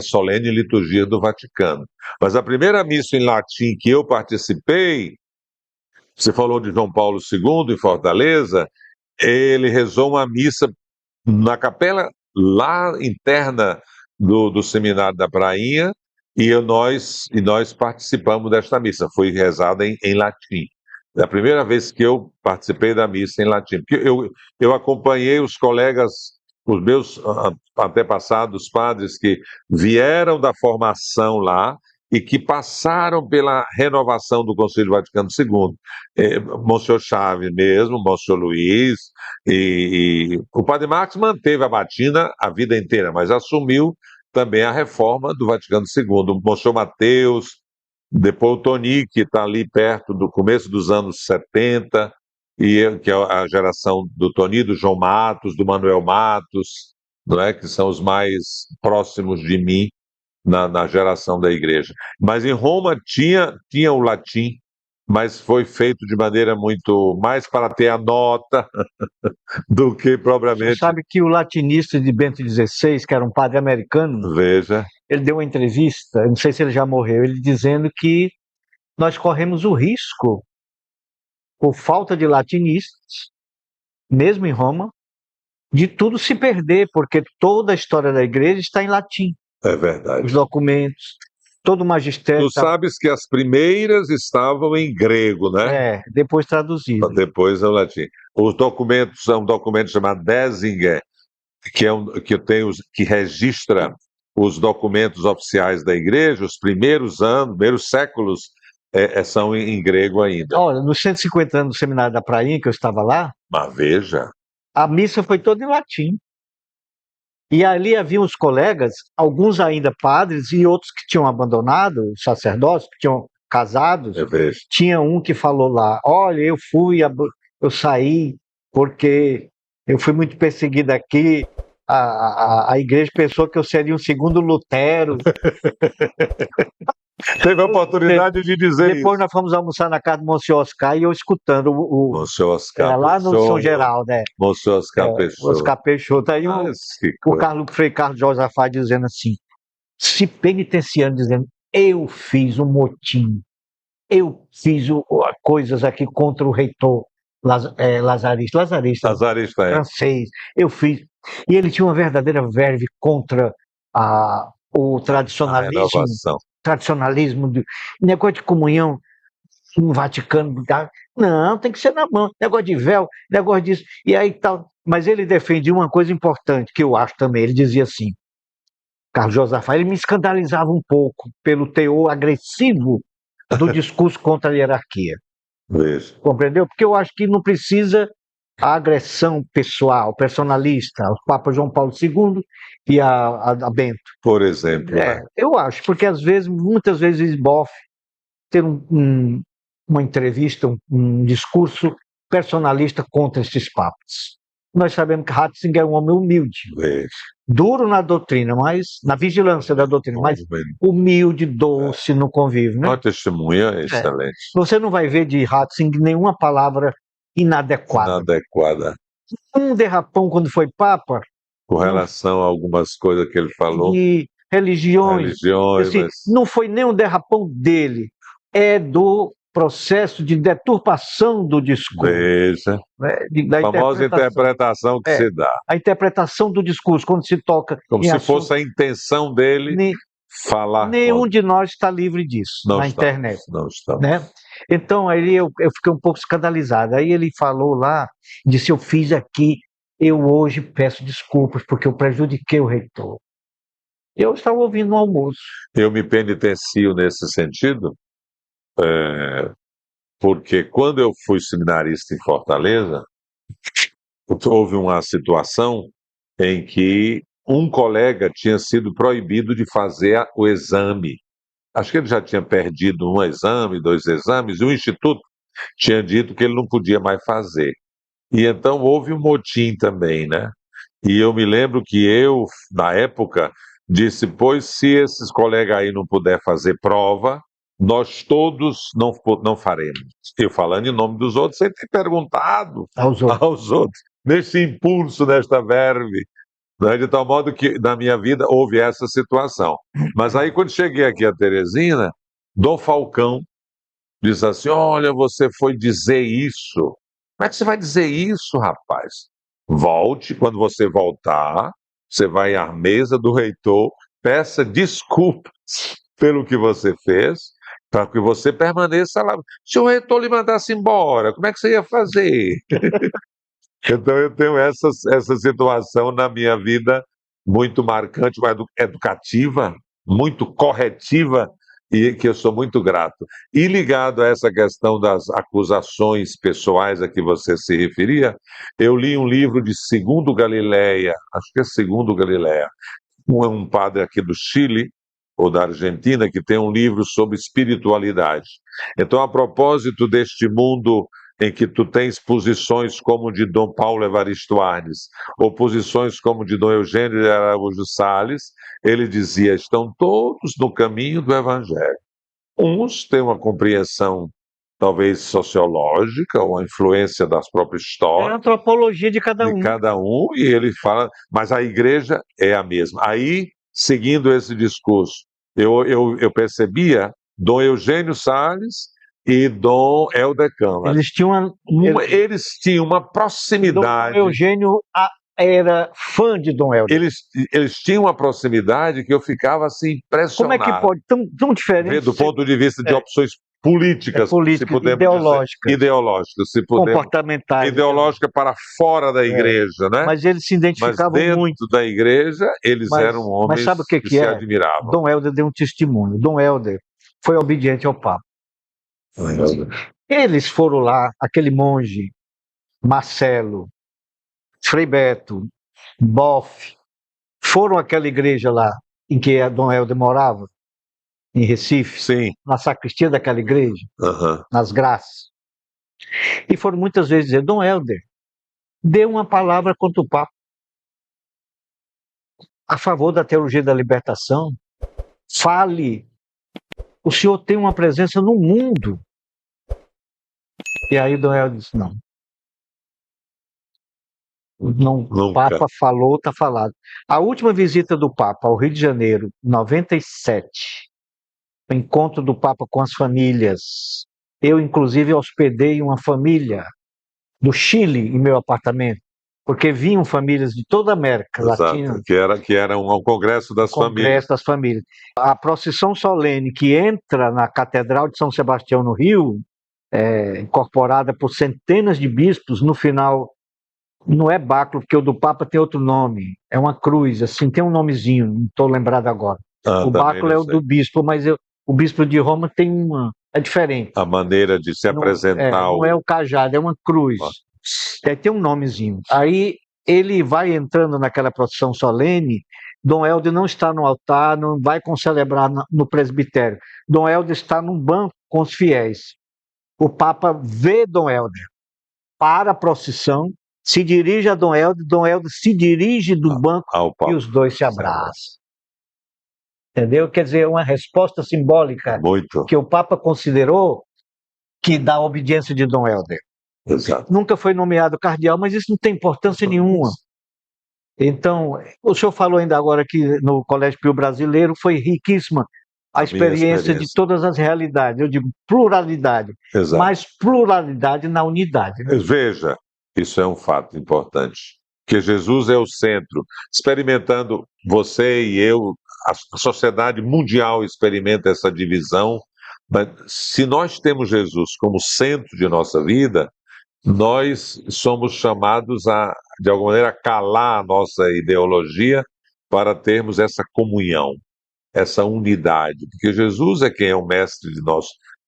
solene liturgias do Vaticano. Mas a primeira missa em latim que eu participei, você falou de João Paulo II em Fortaleza, ele rezou uma missa na capela lá interna do Seminário da Prainha, e nós participamos desta missa. Foi rezada em latim. É a primeira vez que eu participei da missa em latim. Porque eu acompanhei os colegas, os meus antepassados padres que vieram da formação lá e que passaram pela renovação do Concílio Vaticano II. Monsenhor Chaves mesmo, Monsenhor Luiz, e o Padre Marcos manteve a batina a vida inteira, mas assumiu também a reforma do Vaticano II. O Monsenhor Mateus, depois o Toni, que está ali perto do começo dos anos 70, que é a geração do Toni, do João Matos, do Manuel Matos, não é? Que são os mais próximos de mim na geração da igreja. Mas em Roma tinha o latim, mas foi feito de maneira muito mais para ter a nota do que Você propriamente. sabe que o latinista de Bento XVI, que era um padre americano, Veja, ele deu uma entrevista, eu não sei se ele já morreu, ele dizendo que nós corremos o risco, por falta de latinistas, mesmo em Roma, de tudo se perder, porque toda a história da igreja está em latim. é verdade. Os documentos, todo o magistério. Tu sabes que as primeiras estavam em grego, né? Depois traduzido. Depois é o latim. Os documentos são um documento chamado Desinger, que registra os documentos oficiais da igreja, os primeiros séculos são em grego ainda. Olha, nos 150 anos do Seminário da Prainha, que eu estava lá, Mas veja, a missa foi toda em latim. E ali havia os colegas, alguns ainda padres e outros que tinham abandonado o sacerdócio, que tinham casados. veja. Tinha um que falou lá, olha, eu saí porque eu fui muito perseguido aqui, a igreja pensou que eu seria um segundo Lutero. Teve a oportunidade de dizer Depois isso. nós fomos almoçar na casa do Monsenhor Oscar e eu escutando Monsenhor Oscar lá no Peixoto, São Geraldo, né? Monsenhor Oscar Peixoto. Oscar Peixoto. Aí o Frei Carlos Josafá dizendo assim, se penitenciando, dizendo, eu fiz um motim, eu fiz coisas aqui contra o reitor lazarista Lazarista, francês, eu fiz. E ele tinha uma verdadeira verve contra o A tradicionalismo, renovação. negócio de comunhão no Vaticano. Não, tem que ser na mão. Negócio de véu, negócio disso. E aí tal. Mas ele defendia uma coisa importante, que eu acho também. Ele dizia assim, Carlos Josafá, ele me escandalizava um pouco pelo teor agressivo do discurso contra a hierarquia. Veja. Compreendeu? Porque eu acho que não precisa a agressão pessoal, personalista, ao Papa João Paulo II e a Bento. Por exemplo, Eu acho, porque às vezes, muitas vezes esbofe ter uma entrevista, um discurso personalista contra esses papas. Nós sabemos que Ratzinger é um homem humilde, veja. duro na doutrina, mas na vigilância da doutrina, mas humilde, doce no convívio, né? Uma testemunha excelente. Você não vai ver de Ratzinger nenhuma palavra inadequada. Um derrapão quando foi papa, com relação a algumas coisas que ele falou. de religiões. Assim, mas não foi nem um derrapão dele, é do processo de deturpação do discurso. veja, Né? Da a famosa interpretação que se dá. A interpretação do discurso, quando se toca Como em se assunto, fosse a intenção dele falar. nenhum de nós está livre disso Não na estamos, internet. Não estamos. Né? Então aí eu fiquei um pouco escandalizado. Aí ele falou lá, disse: eu fiz aqui, eu hoje peço desculpas porque eu prejudiquei o reitor. Eu estava ouvindo no almoço. Eu me penitencio nesse sentido, porque quando eu fui seminarista em Fortaleza, houve uma situação em que um colega tinha sido proibido de fazer o exame. Acho que ele já tinha perdido um exame, 2 exames, e o Instituto tinha dito que ele não podia mais fazer. E então houve um motim também, né? E eu me lembro que eu, na época, disse, pois se esses colegas aí não puder fazer prova, nós todos não faremos. Eu falando em nome dos outros, sem ter perguntado aos outros, nesse impulso, nesta verve. Né? De tal modo que na minha vida houve essa situação. Mas aí quando cheguei aqui a Teresina, Dom Falcão disse assim, olha, você foi dizer isso. Como é que você vai dizer isso, rapaz? Volte, quando você voltar, você vai à mesa do reitor, peça desculpas pelo que você fez, para que você permaneça lá. Se o reitor lhe mandasse embora, como é que você ia fazer? Então eu tenho essa situação na minha vida muito marcante, mas educativa, muito corretiva, e que eu sou muito grato. E ligado a essa questão das acusações pessoais a que você se referia, eu li um livro de Segundo Galileia, acho que é Segundo Galileia, um padre aqui do Chile, ou da Argentina, que tem um livro sobre espiritualidade. Então, a propósito deste mundo em que tu tens posições como de Dom Paulo Evaristo Arnes, ou posições como de Dom Eugênio de Araújo Salles, ele dizia, estão todos no caminho do Evangelho. Uns têm uma compreensão talvez sociológica, ou a influência das próprias histórias. É a antropologia de cada um. E ele fala, mas a igreja é a mesma. Aí, seguindo esse discurso, eu percebia Dom Eugênio Salles e Dom Helder Câmara. Eles tinham uma proximidade. Dom Eugênio era fã de Dom Helder. Eles tinham uma proximidade que eu ficava assim impressionado. Como é que pode, tão diferente? Do ponto de vista de opções políticas, ideológicas, se pudermos, comportamentais, ideológica para fora da igreja, né? Mas eles se identificavam dentro muito da igreja, eles eram homens mas sabe o que se admiravam. Dom Helder deu um testemunho. Dom Helder foi obediente ao Papa. Eles foram lá, aquele monge, Marcelo, Frei Beto, Boff, foram àquela igreja lá em que Dom Helder morava, em Recife, sim, na sacristia daquela igreja, nas Graças. E foram muitas vezes dizer, Dom Helder, dê uma palavra contra o Papa, a favor da teologia da libertação, fale, o senhor tem uma presença no mundo. E aí Dom Helder disse, não. O Papa falou, está falado. A última visita do Papa ao Rio de Janeiro, 97, o encontro do Papa com as famílias. Eu, inclusive, hospedei uma família do Chile em meu apartamento. porque vinham famílias de toda a América Latina, Exato, que era um congresso das famílias. Congresso das Famílias. A procissão solene que entra na Catedral de São Sebastião, no Rio, incorporada por centenas de bispos, no final, não é báculo, porque o do Papa tem outro nome, é uma cruz, assim, tem um nomezinho, não estou lembrado agora. O báculo é o do bispo, mas o bispo de Roma tem uma, é diferente. A maneira de se apresentar. Não é o cajado, é uma cruz. Tem um nomezinho. Aí ele vai entrando naquela procissão solene, Dom Helder não está no altar, não vai concelebrar no presbitério. Dom Helder está num banco com os fiéis. O Papa vê Dom Helder, para a procissão, se dirige a Dom Helder se dirige do banco e os dois se abraçam. Entendeu? Quer dizer, uma resposta simbólica que o Papa considerou que dá obediência de Dom Helder. Exato. Nunca foi nomeado cardeal, mas isso não tem importância nenhuma. Então, o senhor falou ainda agora que no Colégio Pio Brasileiro foi riquíssima a experiência de todas as realidades. Eu digo pluralidade, Exato. mas pluralidade na unidade. Né? Veja, isso é um fato importante, que Jesus é o centro. Experimentando você e eu, a sociedade mundial experimenta essa divisão, mas se nós temos Jesus como centro de nossa vida, nós somos chamados a, de alguma maneira, calar a nossa ideologia para termos essa comunhão, essa unidade, porque Jesus é quem é o mestre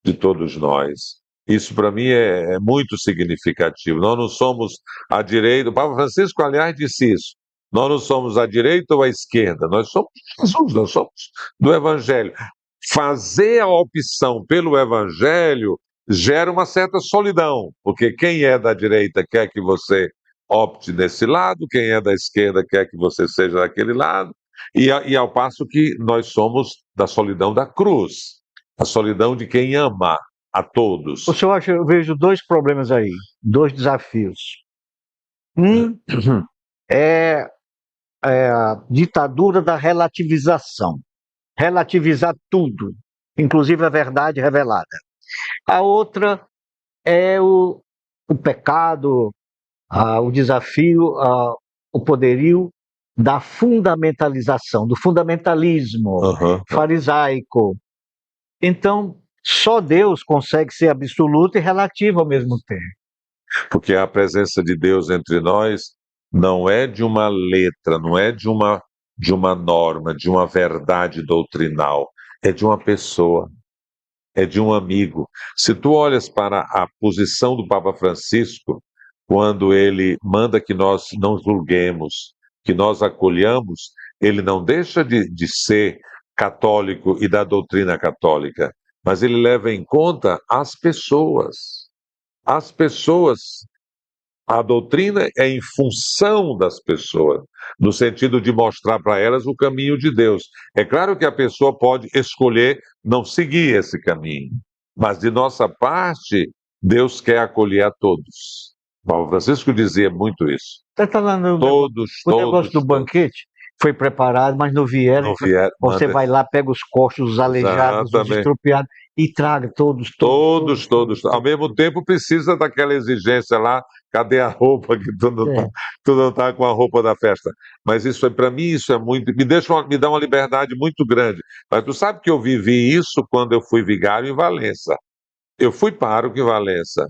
de todos nós. Isso para mim é muito significativo. Nós não somos a direita, o Papa Francisco, aliás, disse isso, nós não somos a direita ou a esquerda, nós somos Jesus, nós somos do Evangelho. Fazer a opção pelo Evangelho gera uma certa solidão, porque quem é da direita quer que você opte nesse lado, quem é da esquerda quer que você seja daquele lado, e ao passo que nós somos da solidão da cruz, a solidão de quem ama a todos. O senhor acha, eu vejo dois problemas aí, dois desafios. Um é a ditadura da relativização, relativizar tudo, inclusive a verdade revelada. A outra é o pecado, o desafio, o poderio da fundamentalização, do fundamentalismo farisaico. Então, só Deus consegue ser absoluto e relativo ao mesmo tempo. Porque a presença de Deus entre nós não é de uma letra, não é de uma norma, de uma verdade doutrinal, é de uma pessoa, é de um amigo. Se tu olhas para a posição do Papa Francisco, quando ele manda que nós não julguemos, que nós acolhamos, ele não deixa de ser católico e da doutrina católica, mas ele leva em conta as pessoas. As pessoas, a doutrina é em função das pessoas, no sentido de mostrar para elas o caminho de Deus. É claro que a pessoa pode escolher não seguir esse caminho, mas de nossa parte, Deus quer acolher a todos. Papa Francisco dizia muito isso. Está lá no negócio do banquete, foi preparado, mas não vieram. Você vai lá, pega os coxos, os aleijados, os estropiados e traga todos. Ao mesmo tempo, precisa daquela exigência lá, cadê a roupa que tu não está com a roupa da festa? Mas isso para mim, isso é muito, me dá uma liberdade muito grande. Mas tu sabe que eu vivi isso quando eu fui vigário em Valença. Eu fui pároco em Valença.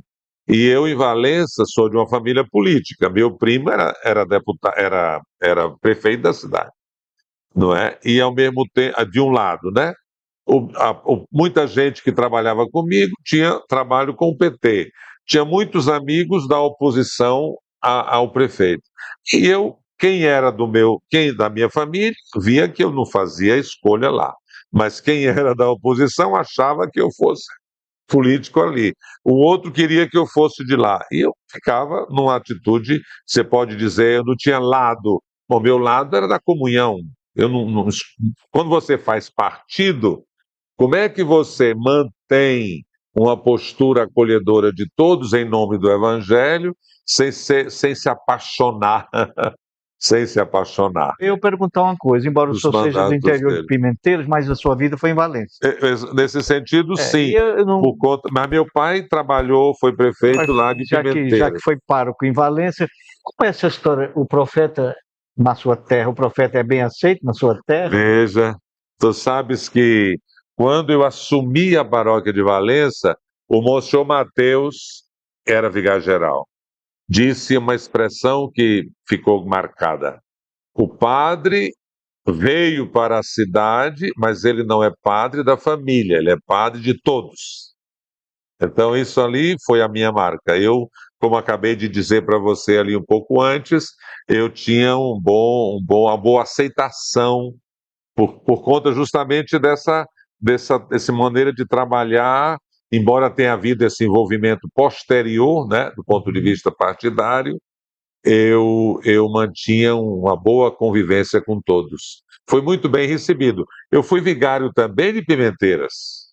E eu, em Valença, sou de uma família política. Meu primo era deputado, era prefeito da cidade, não é? E, ao mesmo tempo, de um lado, né? Muita gente que trabalhava comigo tinha trabalho com o PT. Tinha muitos amigos da oposição ao prefeito. E eu, quem da minha família, via que eu não fazia escolha lá. Mas quem era da oposição achava que eu fosse político ali. O outro queria que eu fosse de lá. E eu ficava numa atitude, você pode dizer, eu não tinha lado. O meu lado era da comunhão. Quando você faz partido, como é que você mantém uma postura acolhedora de todos em nome do Evangelho, sem se apaixonar? Sem se apaixonar. Eu perguntar uma coisa, embora o senhor seja do interior de Pimenteiros, mas a sua vida foi em Valência. Nesse sentido, sim. Mas meu pai trabalhou, foi prefeito lá de Pimenteiros. Já que foi pároco em Valência, Como é essa história? O profeta na sua terra, o profeta é bem aceito na sua terra? Veja, tu sabes que quando eu assumi a paróquia de Valença, o Monsenhor Mateus era vigário-geral. Disse uma expressão que ficou marcada. O padre veio para a cidade, mas ele não é padre da família, ele é padre de todos. Então, isso ali foi a minha marca. Eu, como acabei de dizer para você ali um pouco antes, eu tinha uma boa aceitação por conta justamente dessa maneira de trabalhar, embora tenha havido esse envolvimento posterior, né, do ponto de vista partidário, eu mantinha uma boa convivência com todos. Foi muito bem recebido. Eu fui vigário também de Pimenteiras.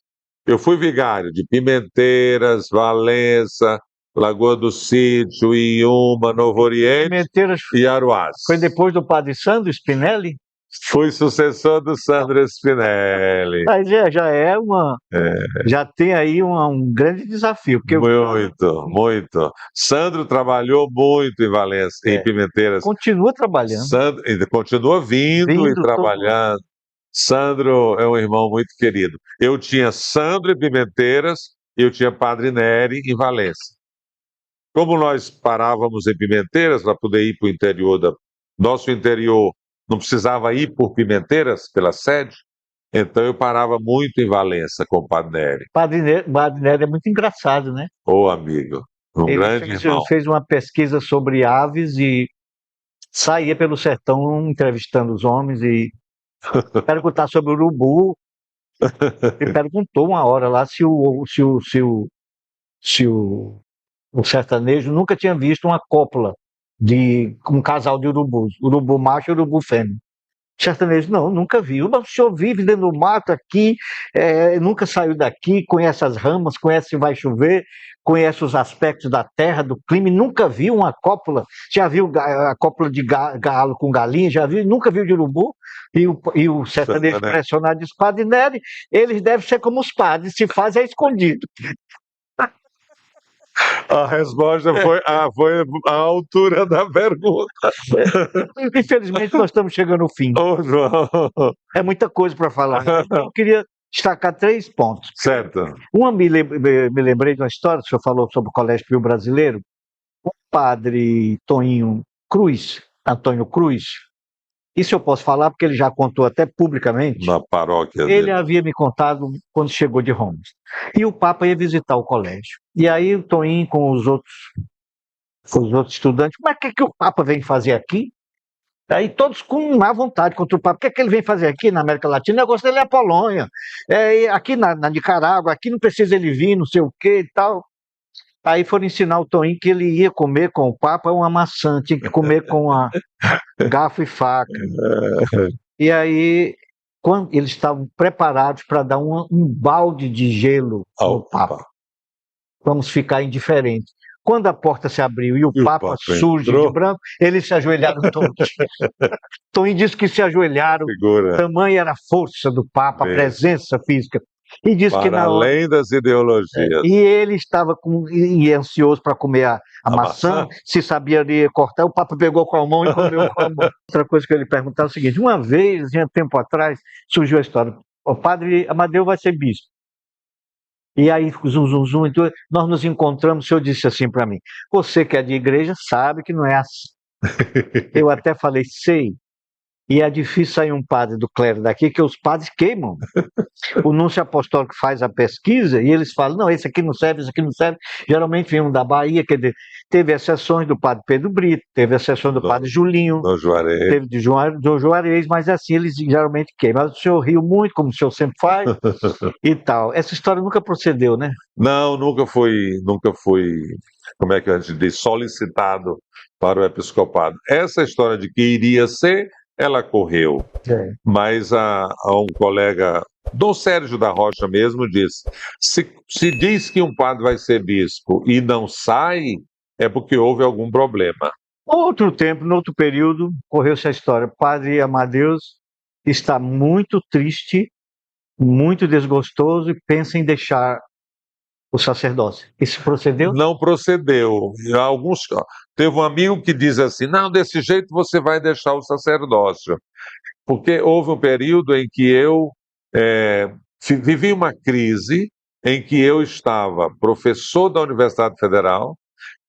Eu fui vigário de Pimenteiras, Valença, Lagoa do Sítio, Inhuma, Novo Oriente Pimenteiras e Aruás. foi depois do padre Sandro Spinelli? Fui sucessor do Sandro Spinelli. Aí já é uma. Já tem aí um grande desafio. Porque Muito. Sandro trabalhou muito em Valença, em Pimenteiras. continua trabalhando. Sandro ele continua vindo e trabalhando. Sandro é um irmão muito querido. Eu tinha Sandro em Pimenteiras e eu tinha Padre Neri em Valença. Como nós parávamos em Pimenteiras para poder ir para o interior nosso interior, não precisava ir por Pimenteiras, pela sede, então eu parava muito em Valença com o Padre Neri. Padre Neri é muito engraçado, né? Ô amigo, grande irmão. Ele fez uma pesquisa sobre aves e saía pelo sertão entrevistando os homens e perguntar sobre o urubu. Ele perguntou uma hora lá se o sertanejo nunca tinha visto uma cópula de um casal de urubus, urubu macho e urubu fêmea. O sertanejo, não, nunca vi. Mas o senhor vive dentro do mato aqui, nunca saiu daqui, conhece as ramas, conhece se vai chover, conhece os aspectos da terra, do clima, e nunca viu uma cópula. Já viu a cópula de galo com galinha, já viu, nunca viu de urubu. E o sertanejo impressionado diz, Padre Neri, eles devem ser como os padres, se faz é escondido. A resposta foi a altura da pergunta. Infelizmente, nós estamos chegando ao fim. Ô, João. É muita coisa para falar. Eu queria destacar 3 pontos. Certo. Uma, me lembrei de uma história, o senhor falou sobre o Colégio Pio Brasileiro. O padre Antônio Cruz, isso eu posso falar porque ele já contou até publicamente. Na paróquia Ele dele. havia me contado quando chegou de Roma. E o Papa ia visitar o colégio. E aí o Toninho com os outros estudantes, mas o que o Papa vem fazer aqui? Aí todos com má vontade contra o Papa. O que ele vem fazer aqui na América Latina? O negócio dele é a Polônia. Aqui na Nicarágua, aqui não precisa ele vir, não sei o que e tal. Aí foram ensinar o Toninho que ele ia comer com o Papa uma maçã, tinha que comer com a garfo e faca. E aí, quando eles estavam preparados para dar um balde de gelo ao Papa. Vamos ficar indiferentes. Quando a porta se abriu e o Papa surge de branco, eles se ajoelharam todos. Toninho disse que se ajoelharam, tamanha era a força do Papa, a presença física. E disse que além das ideologias. E ele estava ansioso para comer a maçã, se sabia ali cortar, o Papa pegou com a mão e comeu com a mão. Outra coisa que ele perguntava é o seguinte: uma vez, tempo atrás, surgiu a história: o padre Amadeu vai ser bispo. E aí, então, nós nos encontramos, o senhor disse assim para mim: você que é de igreja sabe que não é assim. Eu até falei, sei. E é difícil sair um padre do clero daqui, que os padres queimam. O núncio apostólico faz a pesquisa e eles falam, não, esse aqui não serve, esse aqui não serve. Geralmente vem um da Bahia, quer dizer, teve exceções do padre Pedro Brito, teve exceções do padre Julinho, teve de João Juarez, mas assim, eles geralmente queimam. Mas o senhor riu muito, como o senhor sempre faz, e tal. Essa história nunca procedeu, né? Não, nunca foi, como é que a gente diz, solicitado para o episcopado. Essa história de que iria ser, ela correu, mas um colega, Dom Sérgio da Rocha mesmo, disse, se diz que um padre vai ser bispo e não sai, é porque houve algum problema. Outro tempo, no outro período, correu-se a história. Padre Amadeus está muito triste, muito desgostoso e pensa em deixar o sacerdócio. Isso procedeu? Não procedeu. Teve um amigo que diz assim: não, desse jeito você vai deixar o sacerdócio. Porque houve um período em que eu vivi uma crise em que eu estava professor da Universidade Federal,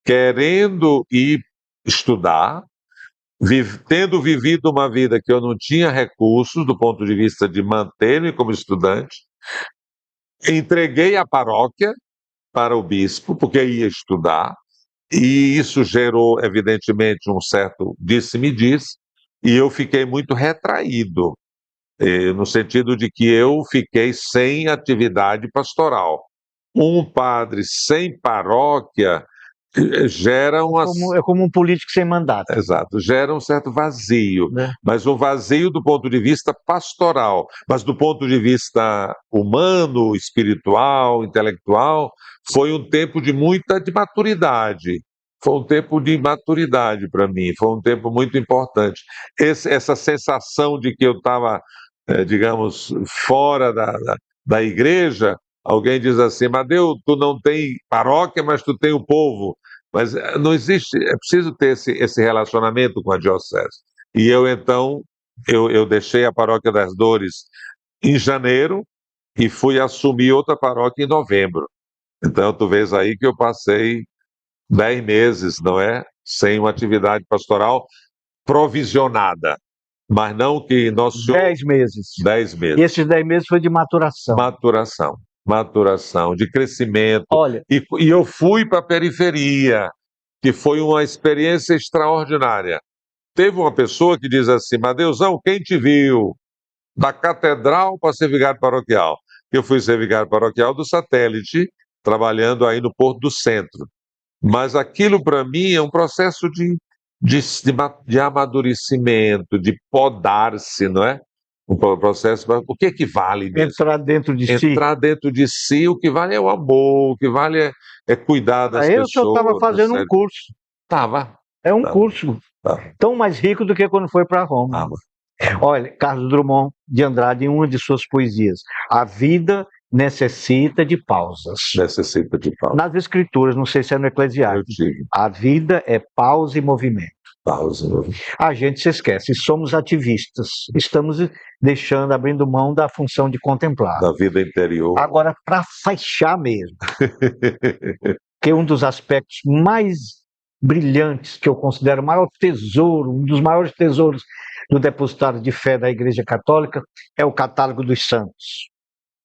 querendo ir estudar, tendo vivido uma vida que eu não tinha recursos do ponto de vista de manter-me como estudante, entreguei a paróquia para o bispo, porque ia estudar, e isso gerou, evidentemente, um certo disse-me-diz, e eu fiquei muito retraído, no sentido de que eu fiquei sem atividade pastoral. Um padre sem paróquia gera É como um político sem mandato. Exato, gera um certo vazio, Né? mas um vazio do ponto de vista pastoral, mas do ponto de vista humano, espiritual, intelectual, foi um tempo de maturidade. Foi um tempo de maturidade para mim, foi um tempo muito importante. Essa sensação de que eu estava, digamos, fora da igreja, alguém diz assim: Madeu, tu não tem paróquia, mas tu tem o povo. Mas não existe, é preciso ter esse relacionamento com a diocese. E eu, então, eu deixei a Paróquia das Dores em janeiro e fui assumir outra paróquia em novembro. Então, tu vês aí que eu passei 10 meses, não é? Sem uma atividade pastoral provisionada. Mas não que Nosso Senhor... 10 meses. 10 meses. E esses 10 meses foi de maturação. Maturação, de crescimento. Olha, E eu fui para a periferia, que foi uma experiência extraordinária. Teve uma pessoa que diz assim: Madeusão, quem te viu da catedral para ser vigário paroquial? Eu fui ser vigário paroquial do Satélite, trabalhando aí no Porto do Centro. Mas aquilo para mim é um processo de amadurecimento, de podar-se, não é? Um processo. O que é que vale mesmo? Entrar dentro de si. Entrar dentro de si, o que vale é o amor, o que vale é cuidar das pessoas. Eu estava fazendo um curso. Tava. É um curso tão mais rico do que quando foi para Roma. Olha, Carlos Drummond de Andrade, em uma de suas poesias: a vida necessita de pausas. Necessita de pausas. Nas escrituras, não sei se é no Eclesiástico, a vida é pausa e movimento. Pausa e movimento. A gente se esquece, somos ativistas, estamos abrindo mão da função de contemplar. Da vida interior. Agora, para fechar mesmo, que um dos aspectos mais brilhantes, que eu considero o maior tesouro, um dos maiores tesouros do depositário de fé da Igreja Católica, é o catálogo dos santos.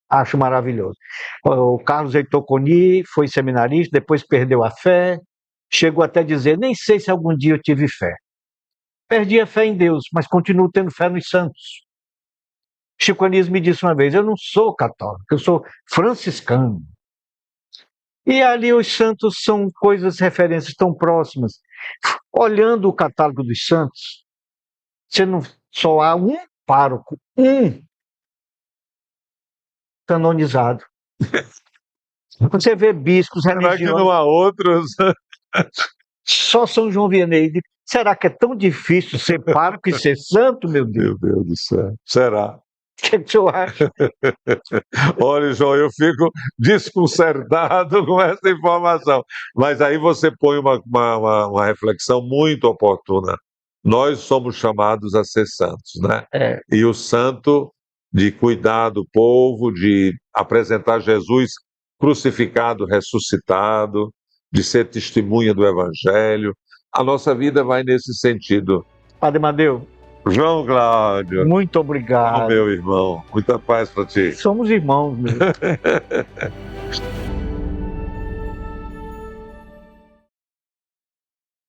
Acho maravilhoso. O Carlos Heitor Coni foi seminarista, depois perdeu a fé, chegou até a dizer: nem sei se algum dia eu tive fé. Perdi a fé em Deus, mas continuo tendo fé nos santos. Chico Anísio me disse uma vez: eu não sou católico, eu sou franciscano. E ali os santos são coisas, referências tão próximas. Olhando o catálogo dos santos, você não só há um pároco, canonizado. Você vê bispos religiosos. Será que não há outros? Só São João Vianney. Será que é tão difícil ser pároco e ser santo, meu Deus? Meu Deus do céu. Será? O que o senhor acha? Olha, João, eu fico desconcertado com essa informação. Mas aí você põe uma reflexão muito oportuna. Nós somos chamados a ser santos, né? E o santo de cuidar do povo, de apresentar Jesus crucificado, ressuscitado, de ser testemunha do Evangelho. A nossa vida vai nesse sentido. Padre Madeu. João Cláudio. Muito obrigado. Meu irmão, muita paz para ti. Somos irmãos mesmo.